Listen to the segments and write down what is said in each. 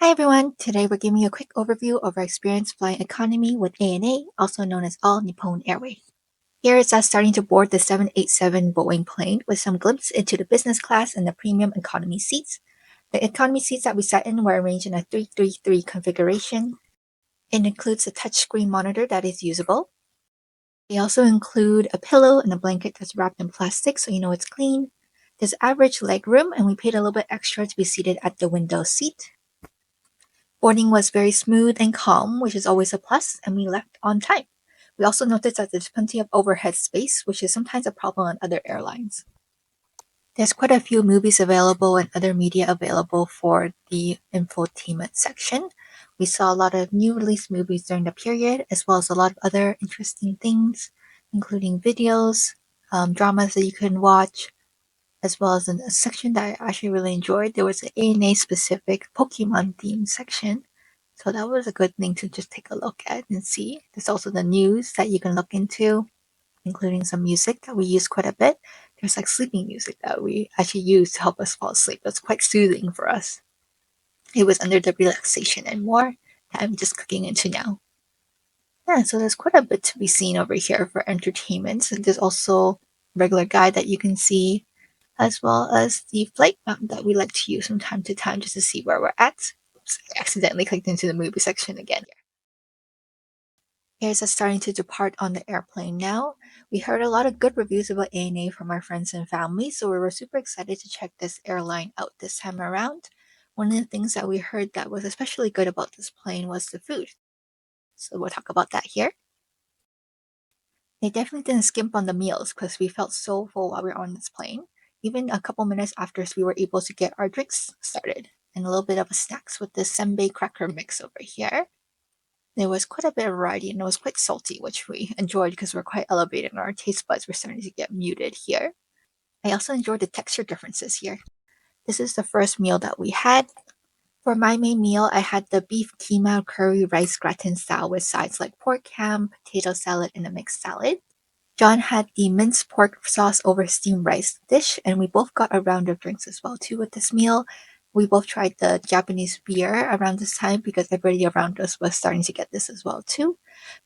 Hi everyone, today we're giving you a quick overview of our experience flying economy with ANA, also known as All Nippon Airways. Here is us starting to board the 787 Boeing plane with some glimpse into the business class and the premium economy seats. The economy seats that we sat in were arranged in a 333 configuration. It includes a touchscreen monitor that is usable. They also include a pillow and a blanket that's wrapped in plastic so you know it's clean. There's average leg room and we paid a little bit extra to be seated at the window seat. Boarding was very smooth and calm, which is always a plus, and we left on time. We also noticed that there's plenty of overhead space, which is sometimes a problem on other airlines. There's quite a few movies available and other media available for the infotainment section. We saw a lot of new release movies during the period, as well as a lot of other interesting things, including videos, dramas that you can watch, as well as in a section that I actually really enjoyed. There was an ANA specific Pokemon themed section. So that was a good thing to just take a look at and see. There's also the news that you can look into, including some music that we use quite a bit. There's like sleeping music that we actually use to help us fall asleep. That's quite soothing for us. It was under the relaxation and more that I'm just clicking into now. Yeah, so there's quite a bit to be seen over here for entertainment. And there's also regular guide that you can see, as well as the flight map that we like to use from time to time just to see where we're at. Oops, I accidentally clicked into the movie section again. Here's us starting to depart on the airplane now. We heard a lot of good reviews about ANA from our friends and family, so we were super excited to check this airline out this time around. One of the things that we heard that was especially good about this plane was the food. So we'll talk about that here. They definitely didn't skimp on the meals because we felt so full while we were on this plane. Even a couple minutes after, we were able to get our drinks started and a little bit of a snacks with this senbei cracker mix over here. There was quite a bit of variety and it was quite salty, which we enjoyed because we're quite elevated and our taste buds were starting to get muted here. I also enjoyed the texture differences here. This is the first meal that we had. For my main meal, I had the beef keema curry rice gratin style with sides like pork ham, potato salad, and a mixed salad. John had the minced pork sauce over steamed rice dish, and we both got a round of drinks as well too with this meal. We both tried the Japanese beer around this time because everybody around us was starting to get this as well too.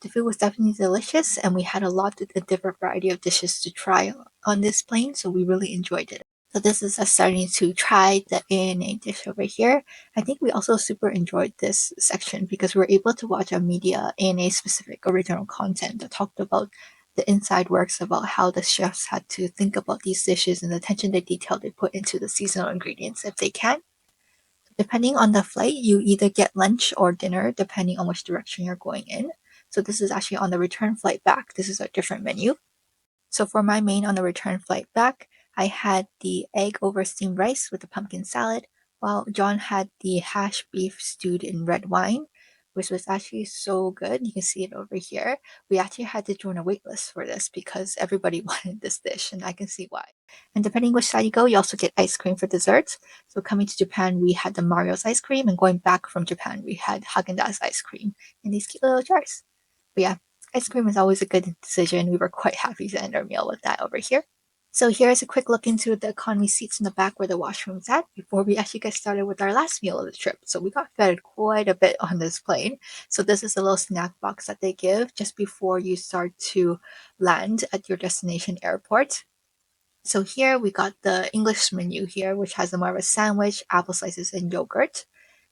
The food was definitely delicious, and we had a different variety of dishes to try on this plane, so we really enjoyed it. So this is us starting to try the ANA dish over here. I think we also super enjoyed this section because we were able to watch a media ANA specific original content that talked about the inside works about how the chefs had to think about these dishes and the attention to detail they put into the seasonal ingredients if they can. Depending on the flight, you either get lunch or dinner depending on which direction you're going in. So this is actually on the return flight back. This is a different menu. So for my main on the return flight back, I had the egg over steamed rice with the pumpkin salad, while John had the hash beef stewed in red wine, which was actually so good. You can see it over here. We actually had to join a wait list for this because everybody wanted this dish, and I can see why. And depending which side you go, you also get ice cream for dessert. So coming to Japan, we had the Mario's ice cream, and going back from Japan, we had Haagen-Dazs ice cream in these cute little jars. But yeah, ice cream is always a good decision. We were quite happy to end our meal with that over here. So here's a quick look into the economy seats in the back where the washroom's at before we actually get started with our last meal of the trip. So we got fed quite a bit on this plane. So this is a little snack box that they give just before you start to land at your destination airport. So here we got the English menu here, which has more of a sandwich, apple slices, and yogurt.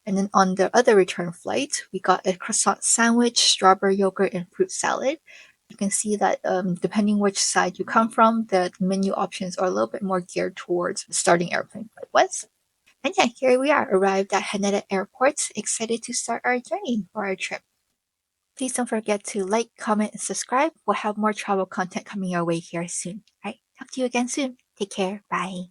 And then on the other return flight, we got a croissant sandwich, strawberry yogurt, and fruit salad. You can see that depending which side you come from, the menu options are a little bit more geared towards the starting airplane flight was. And yeah, here we are, arrived at Haneda Airport, excited to start our journey for our trip. Please don't forget to like, comment, and subscribe. We'll have more travel content coming your way here soon. All right, talk to you again soon. Take care. Bye.